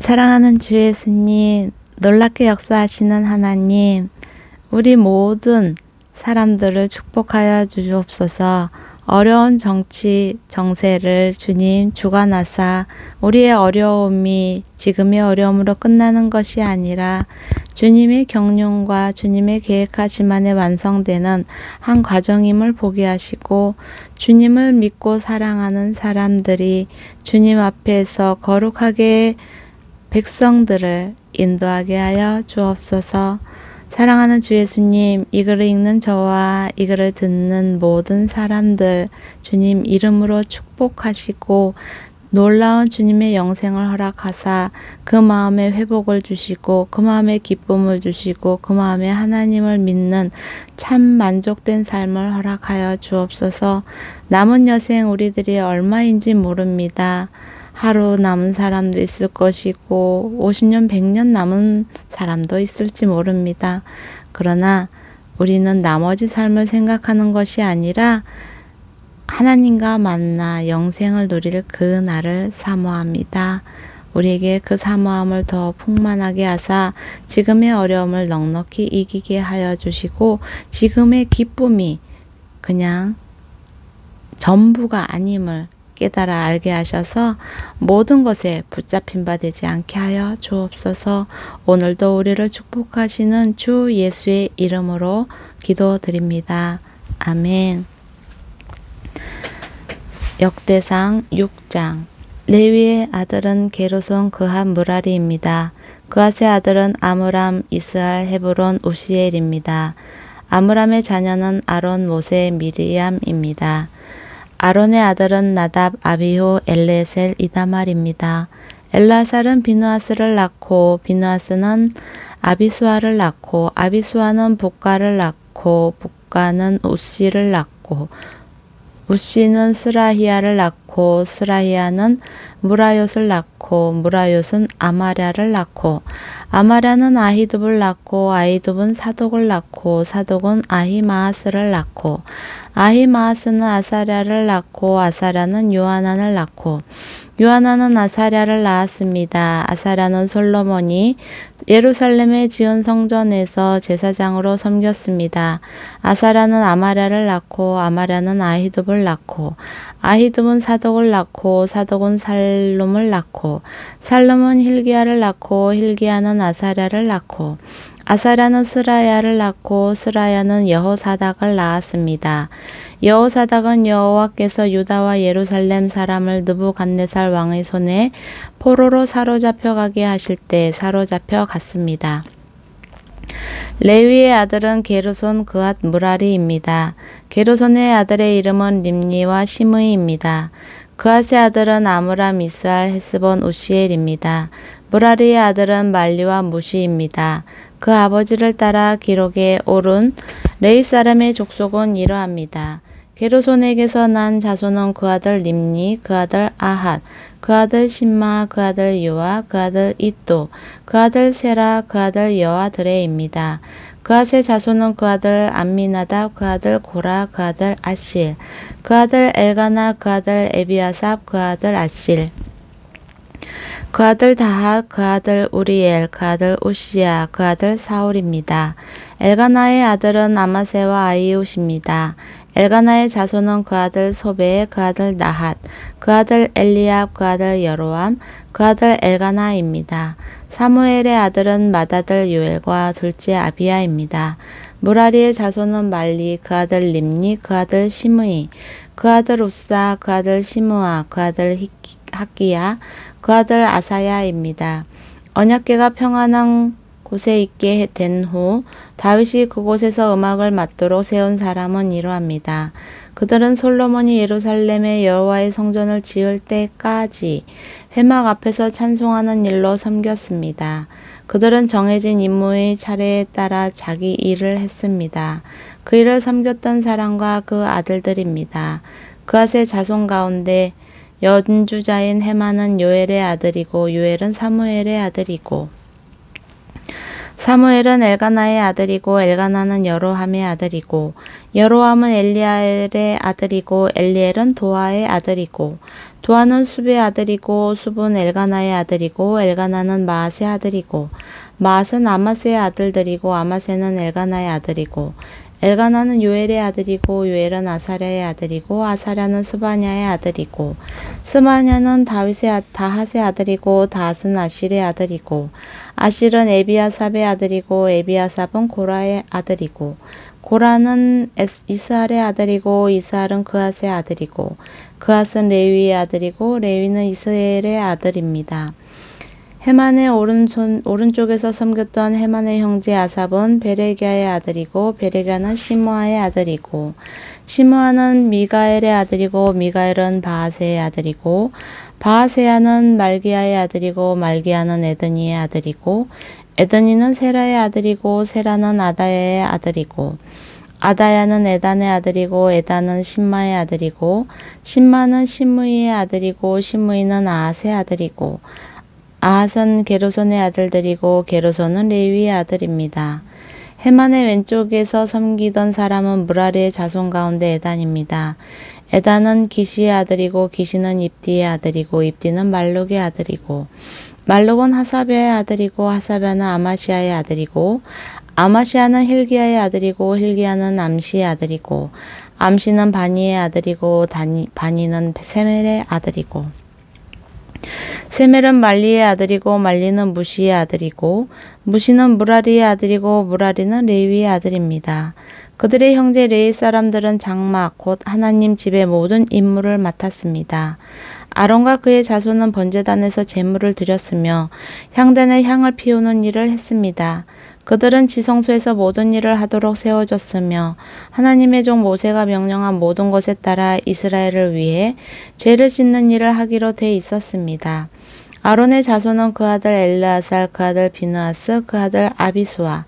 사랑하는 주 예수님, 놀랍게 역사하시는 하나님, 우리 모든 사람들을 축복하여 주옵소서. 어려운 정치 정세를 주님 주관하사 우리의 어려움이 지금의 어려움으로 끝나는 것이 아니라 주님의 경륜과 주님의 계획하심 안에 완성되는 한 과정임을 보게 하시고, 주님을 믿고 사랑하는 사람들이 주님 앞에서 거룩하게 백성들을 인도하게 하여 주옵소서. 사랑하는 주 예수님, 이 글을 읽는 저와 이 글을 듣는 모든 사람들 주님 이름으로 축복하시고 놀라운 주님의 영생을 허락하사 그 마음에 회복을 주시고 그 마음에 기쁨을 주시고 그 마음에 하나님을 믿는 참 만족된 삶을 허락하여 주옵소서. 남은 여생 우리들이 얼마인지 모릅니다. 하루 남은 사람도 있을 것이고 50년, 100년 남은 사람도 있을지 모릅니다. 그러나 우리는 나머지 삶을 생각하는 것이 아니라 하나님과 만나 영생을 누릴 그 날을 사모합니다. 우리에게 그 사모함을 더 풍만하게 하사 지금의 어려움을 넉넉히 이기게 하여 주시고 지금의 기쁨이 그냥 전부가 아님을 깨달아 알게 하셔서 모든 것에 붙잡힌 바 되지 않게 하여 주옵소서. 오늘도 우리를 축복하시는 주 예수의 이름으로 기도드립니다. 아멘. 역대상 6장. 레위의 아들은 게르손 그핫 무라리입니다. 그핫의 아들은 아므람, 이스할, 헤브론, 우시엘입니다. 아므람의 자녀는 아론, 모세, 미리암입니다. 아론의 아들은 나답, 아비후, 엘레셀, 이다말입니다. 엘라살은 비누아스를 낳고 비누아스는 아비수아를 낳고 아비수아는 붓가를 낳고 붓가는 우시를 낳고 우시는 스라히야를 낳고 스라히야는 무라요스를 낳고 무라요스는 아마랴를 낳고 아마랴는 아히둡을 낳고 아히둡은 사독을 낳고 사독은 아히마아스를 낳고 아히마아스는 아사랴를 낳고 아사랴는 요하난을 낳고 요하난은 아사랴를 낳았습니다. 아사랴는 솔로몬이 예루살렘에 지은 성전에서 제사장으로 섬겼습니다. 아사랴는 아마랴를 낳고 아마랴는 아히둡을 낳고 아히둡은 사독을 낳고 사독은 살룸을 낳고 살룸은 hil기야를 낳고 hil기야는 아사랴를 낳고 아사랴는 스라야를 낳고 스라야는 여호사닥을 낳았습니다. 여호사닥은 여호와께서 유다와 예루살렘 사람을 느부갓네살 왕의 손에 포로로 사로잡혀 가게 하실 때 사로잡혀 갔습니다. 레위의 아들은 게르손 그핫 무라리입니다. 게르손의 아들의 이름은 림니와 시므이입니다. 그핫의 아들은 아므람, 이스할, 헤스본, 우시엘입니다. 무라리의 아들은 말리와 무시입니다. 그 아버지를 따라 기록에 오른 레위 사람의 족속은 이러합니다. 게르손에게서 난 자손은 그 아들 림니, 그 아들 아핫, 그 아들 심마, 그 아들 요아, 그 아들 이또, 그 아들 세라, 그 아들 여아드레입니다. 그핫의 자손은 그 아들 암미나답, 그 아들 고라, 그 아들 아실, 그 아들 엘가나, 그 아들 에비아삽, 그 아들 아실, 그 아들 다핫, 그 아들 우리엘, 그 아들 우시야, 그 아들 사울입니다. 엘가나의 아들은 아마세와 아이웃입니다. 엘가나의 자손은 그 아들 소베, 그 아들 나핫, 그 아들 엘리압, 그 아들 여로암, 그 아들 엘가나입니다. 사무엘의 아들은 맏아들 요엘과 둘째 아비야입니다. 무라리의 자손은 말리, 그 아들 림니, 그 아들 시므이, 그 아들 우사, 그 아들 시므아, 그 아들 학기야, 그 아들 아사야입니다. 언약궤가 평안한 곳에 있게 된 후 다윗이 그곳에서 음악을 맡도록 세운 사람은 이러합니다. 그들은 솔로몬이 예루살렘에 여호와의 성전을 지을 때까지 회막 앞에서 찬송하는 일로 섬겼습니다. 그들은 정해진 임무의 차례에 따라 자기 일을 했습니다. 그 일을 섬겼던 사람과 그 아들들입니다. 그핫의 자손 가운데 연주자인 헤만은 요엘의 아들이고 요엘은 사무엘의 아들이고 사무엘은 엘가나의 아들이고 엘가나는 여로함의 아들이고 여로함은 엘리엘의 아들이고 엘리엘은 도아의 아들이고 도아는 숲의 아들이고 숲은 엘가나의 아들이고 엘가나는 마앗의 아들이고 마앗은 아마스의 아들들이고 아마스는 엘가나의 아들이고 엘가나는 요엘의 아들이고 요엘은 아사랴의 아들이고 아사랴는 스바냐의 아들이고 스바냐는 다핫의 아들이고 다핫은 아실의 아들이고 아실은 에비아삽의 아들이고 에비아삽은 고라의 아들이고 고라는 이스할의 아들이고 이스할은 그핫의 아들이고 그핫은 레위의 아들이고 레위는 이스라엘의 아들입니다. 헤만의 오른쪽에서 섬겼던 헤만의 형제 아삽은 베레기야의 아들이고 베레기야는 시므아의 아들이고 시므아는 미가엘의 아들이고 미가엘은 바하세의 아들이고 바하세야는 말기야의 아들이고 말기야는 에드니의 아들이고 에드니는 세라의 아들이고 세라는 아다야의 아들이고 아다야는 에단의 아들이고 에단은 심마의 아들이고 심마는 시므이의 아들이고 시므이는 아핫의 아들이고 아핫은 게르손의 아들들이고 게르손은 레위의 아들입니다. 헤만의 왼쪽에서 섬기던 사람은 무라리의 자손 가운데 에단입니다. 에단은 기시의 아들이고 기시는 입디의 아들이고 입디는 말룩의 아들이고 말룩은 하사베의 아들이고 하사베는 아마시아의 아들이고 아마시아는 힐기야의 아들이고 힐기야는 암시의 아들이고 암시는 바니의 아들이고 바니는 세멜의 아들이고 세멜은 말리의 아들이고 말리는 무시의 아들이고 무시는 무라리의 아들이고 무라리는 레위의 아들입니다. 그들의 형제 레위 사람들은 장막 곧 하나님 집의 모든 임무를 맡았습니다. 아론과 그의 자손은 번제단에서 제물을 드렸으며 향단에 향을 피우는 일을 했습니다. 그들은 지성소에서 모든 일을 하도록 세워졌으며 하나님의 종 모세가 명령한 모든 것에 따라 이스라엘을 위해 죄를 씻는 일을 하기로 돼 있었습니다. 아론의 자손은 그 아들 엘르아살, 그 아들 비느하스, 그 아들 아비수아,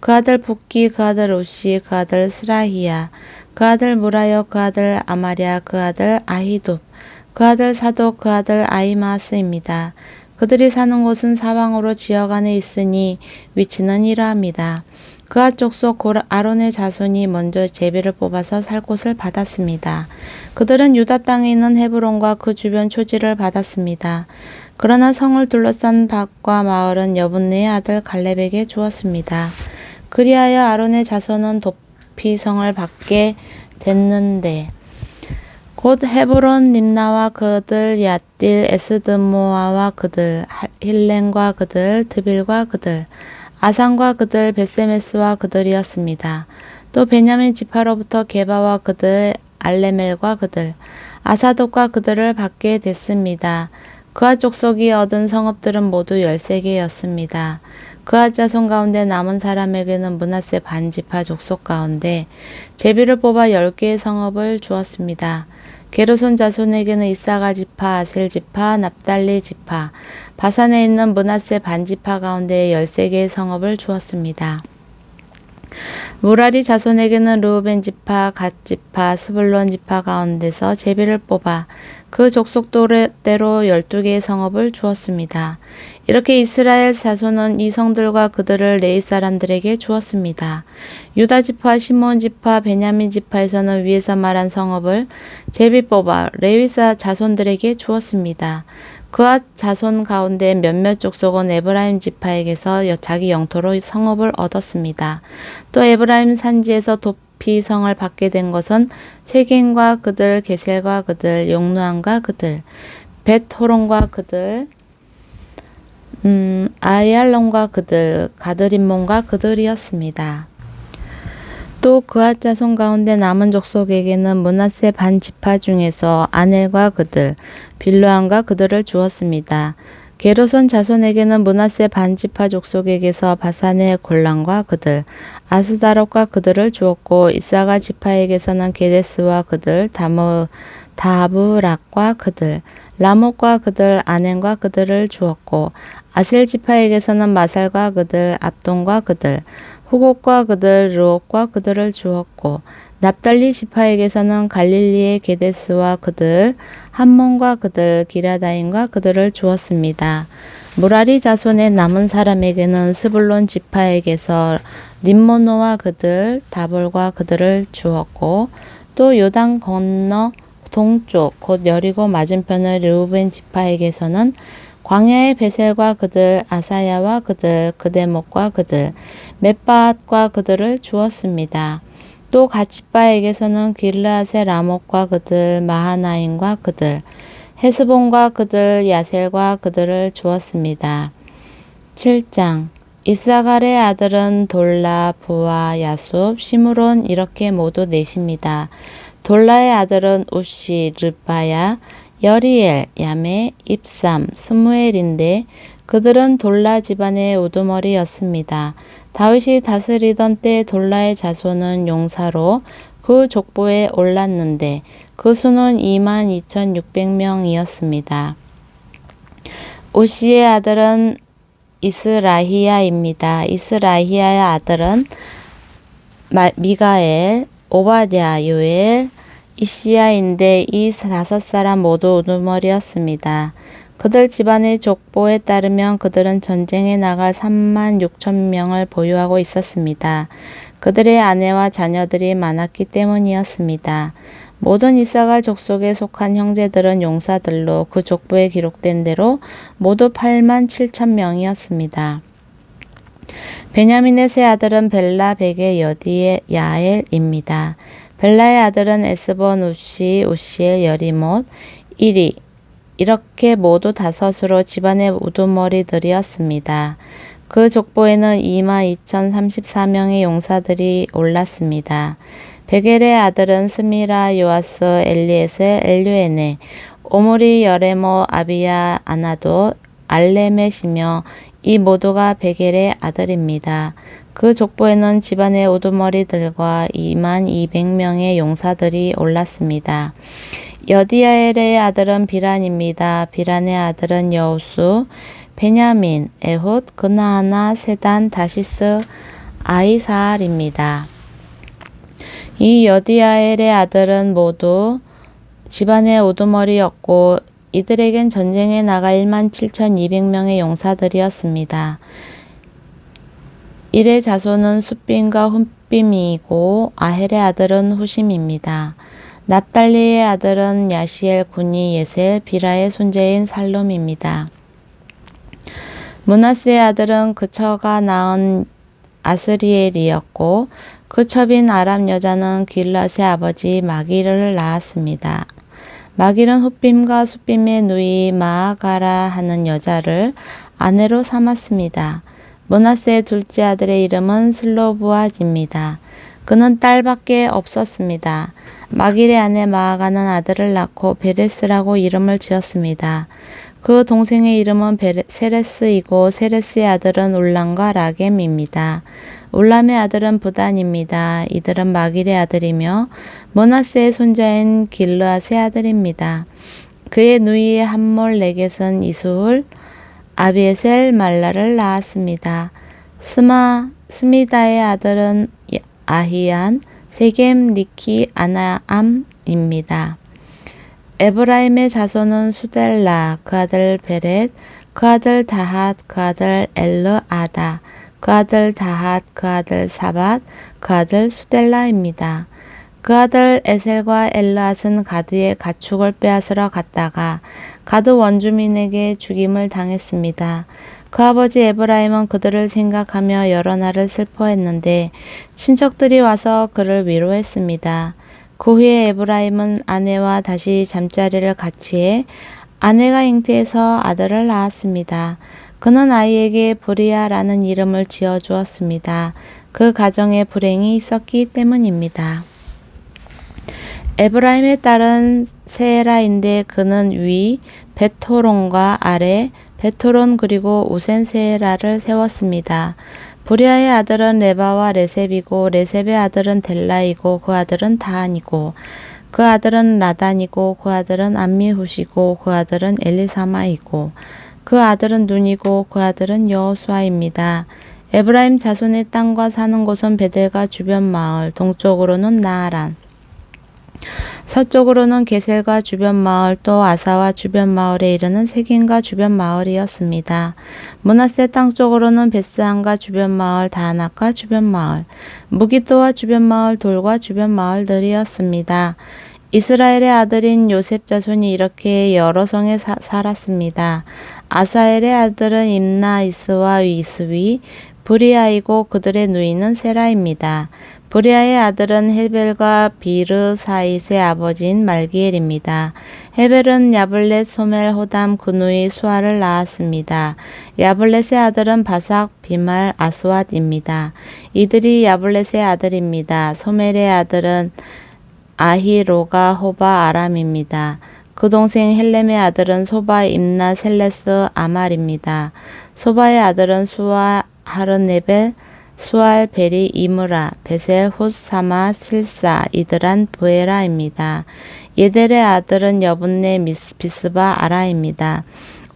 그 아들 붓기, 그 아들 우시, 그 아들 스라히야, 그 아들 무라여, 그 아들 아마랴, 그 아들 아히둡, 그 아들 사독, 그 아들 아히마스입니다. 그들이 사는 곳은 사방으로 지역 안에 있으니 위치는 이러합니다. 그앗 족속 아론의 자손이 먼저 제비를 뽑아서 살 곳을 받았습니다. 그들은 유다 땅에 있는 헤브론과 그 주변 초지를 받았습니다. 그러나 성을 둘러싼 밭과 마을은 여분네의 아들 갈렙에게 주었습니다. 그리하여 아론의 자손은 도피 성을 받게 됐는데 곧 헤브론 림나와 그들 얏딜 에스드모아와 그들 힐렌과 그들 드빌과 그들 아산과 그들 베세메스와 그들이었습니다. 또 베냐민 지파로부터 게바와 그들 알레멜과 그들 아사돗과 그들을 받게 됐습니다. 그앗 족속이 얻은 성읍들은 모두 13개였습니다. 그앗 자손 가운데 남은 사람에게는 므낫세 반지파 족속 가운데 제비를 뽑아 10개의 성읍을 주었습니다. 게르손 자손에게는 이사갈 지파, 아셀 지파, 납달리 지파, 바산에 있는 므낫세 반지파 가운데 13개의 성읍을 주었습니다. 무라리 자손에게는 르우벤 지파, 갓 지파, 스불론 지파 가운데서 제비를 뽑아 그 족속대로 12개의 성읍을 주었습니다. 이렇게 이스라엘 자손은 이 성들과 그들을 레위 사람들에게 주었습니다. 유다 지파, 시몬 지파, 베냐민 지파에서는 위에서 말한 성읍을 제비 뽑아 레위 자손들에게 주었습니다. 그앗 자손 가운데 몇몇 족속은 에브라임 지파에게서 자기 영토로 성읍을 얻었습니다. 또 에브라임 산지에서 도피 성을 받게 된 것은 세겜과 그들, 게셀과 그들, 용누안과 그들, 벳호론과 그들, 아이알론과 그들, 가드림몬과 그들이었습니다. 또 그앗 자손 가운데 남은 족속에게는 므낫세 반 지파 중에서 아넬과 그들, 빌로암과 그들을 주었습니다. 게르손 자손에게는 므낫세 반 지파 족속에게서 바산의 골란과 그들, 아스다롯과 그들을 주었고 이사가 지파에게서는 게데스와 그들, 다브락과 그들, 라못과 그들, 아넨과 그들을 주었고 아셀 지파에게서는 마살과 그들, 압돈과 그들, 후곡과 그들, 르옥과 그들을 주었고 납달리 지파에게서는 갈릴리의 게데스와 그들, 함몬과 그들, 기라다임과 그들을 주었습니다. 무라리 자손의 남은 사람에게는 스불론 지파에게서 림모노와 그들, 다볼과 그들을 주었고 또 요단 건너 동쪽 곧 여리고 맞은편의 르우벤 지파에게서는 광야의 베셀과 그들, 아사야와 그들, 그대목과 그들, მეტ바앗과 그들을 주었습니다. 또 갓지파에게서는 길르앗의 라못과 그들, 마하나임과 그들, 헤스본과 그들, 야셀과 그들을 주었습니다. 7장 이사갈의 아들은 돌라, 부와, 야숲, 시므론 이렇게 모두 넷입니다. 돌라의 아들은 우시, 르바야, 여리엘, 야메, 입삼, 스무엘인데 그들은 돌라 집안의 우두머리였습니다. 다윗이 다스리던 때 돌라의 자손은 용사로 그 족보에 올랐는데 그 수는 22,600명이었습니다. 우시의 아들은 이스라히야입니다. 이스라히야의 아들은 미가엘, 오바댜, 요엘, 이시야인데 이 5사람 모두 우두머리였습니다. 그들 집안의 족보에 따르면 그들은 전쟁에 나갈 36,000명을 보유하고 있었습니다. 그들의 아내와 자녀들이 많았기 때문이었습니다. 모든 이사갈 족속에 속한 형제들은 용사들로 그 족보에 기록된 대로 모두 87,000명이었습니다. 베냐민의 세 아들은 벨라, 베게, 여디에, 야엘입니다. 벨라의 아들은 에스본, 우시, 우시엘, 여리못, 이리 이렇게 모두 5으로 집안의 우두머리들이었습니다. 그 족보에는 22,034명의 용사들이 올랐습니다. 베겔의 아들은 스미라, 요아스, 엘리에셀, 엘류에네, 오므리, 여레모, 아비야, 아나도, 알레멧이며 이 모두가 베겔의 아들입니다. 그 족보에는 집안의 우두머리들과 22,200명의 용사들이 올랐습니다. 여디야엘의 아들은 비란입니다. 비란의 아들은 여우수, 베냐민, 에훗, 그나하나, 세단, 다시스, 아이사알입니다. 이 여디야엘의 아들은 모두 집안의 우두머리였고 이들에겐 전쟁에 나가 17,200명의 용사들이었습니다. 이의 자손은 숫빔과 훔빔이고 아헬의 아들은 후심입니다. 납달리의 아들은 야시엘, 구니, 예셀, 비라의 손재인 살롬입니다. 므낫세의 아들은 그 처가 낳은 아스리엘이었고 그 첩인 아람 여자는 길앗의 아버지 마길을 낳았습니다. 마길은 훗빔과 숫빔의 누이 마아가라 하는 여자를 아내로 삼았습니다. 므낫세의 둘째 아들의 이름은 슬로브앗입니다. 그는 딸밖에 없었습니다. 마길의 아내 마아가는 아들을 낳고 베레스라고 이름을 지었습니다. 그 동생의 이름은 세레스이고 세레스의 아들은 울람과 라겜입니다. 울람의 아들은 부단입니다. 이들은 마길의 아들이며 므낫세의 손자인 길르앗의 아들입니다. 그의 누이의 함몰 네겟은 이수훌, 아비에셀, 말라를 낳았습니다. 스미다의 아들은 아히안, 세겜, 리키, 아나암입니다. 에브라임의 자손은 수델라, 그 아들 베렛, 그 아들 다핫, 그 아들 엘르아다, 그 아들 다핫, 그 아들 사밧, 그 아들 수델라입니다. 그 아들 에셀과 엘르앗은 가드의 가축을 빼앗으러 갔다가 가드 원주민에게 죽임을 당했습니다. 그 아버지 에브라임은 그들을 생각하며 여러 날을 슬퍼했는데 친척들이 와서 그를 위로했습니다. 그 후에 에브라임은 아내와 다시 잠자리를 같이 해 아내가 잉태해서 아들을 낳았습니다. 그는 아이에게 브리아라는 이름을 지어주었습니다. 그 가정에 불행이 있었기 때문입니다. 에브라임의 딸은 세라인데 그는 위 베토론과 아래 베토론 그리고 우센세라를 세웠습니다. 브리아의 아들은 레바와 레셉이고 레셉의 아들은 델라이고 그 아들은 다한이고 그 아들은 라단이고 그 아들은 암미훗이고 그 아들은 엘리사마이고 그 아들은 눈이고 그 아들은 여호수아입니다. 에브라임 자손의 땅과 사는 곳은 베델과 주변 마을, 동쪽으로는 나아란, 서쪽으로는 게셀과 주변 마을 또 아사와 주변 마을에 이르는 세긴과 주변 마을이었습니다. 므낫세 땅 쪽으로는 베스안과 주변 마을 다낙과 주변 마을 무기또와 주변 마을 돌과 주변 마을들이었습니다. 이스라엘의 아들인 요셉 자손이 이렇게 여러 성에 살았습니다. 아사엘의 아들은 임나 이스와 이스위 브리아이고 그들의 누이는 세라입니다. 브리아의 아들은 헤벨과 비르사잇의 아버지인 말기엘입니다. 헤벨은 야블렛, 소멜, 호담, 그 누이 수아를 낳았습니다. 야블렛의 아들은 바삭, 비말, 아스왓입니다. 이들이 야블렛의 아들입니다. 소멜의 아들은 아히로가, 호바, 아람입니다. 그 동생 헬렘의 아들은 소바, 임나, 셀레스, 아말입니다. 소바의 아들은 수아, 하르네벨, 수알, 베리, 이므라, 베셀, 훗, 사마, 실사, 이드란, 부에라입니다. 예델의 아들은 여분네, 비스바, 아라입니다.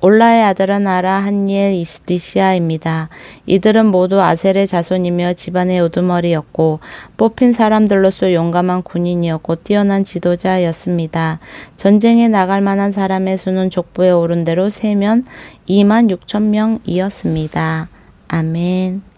올라의 아들은 아라, 한니엘, 이스디시아입니다. 이들은 모두 아셀의 자손이며 집안의 우두머리였고 뽑힌 사람들로서 용감한 군인이었고 뛰어난 지도자였습니다. 전쟁에 나갈 만한 사람의 수는 족보에 오른 대로 세면 26,000명이었습니다. 아멘.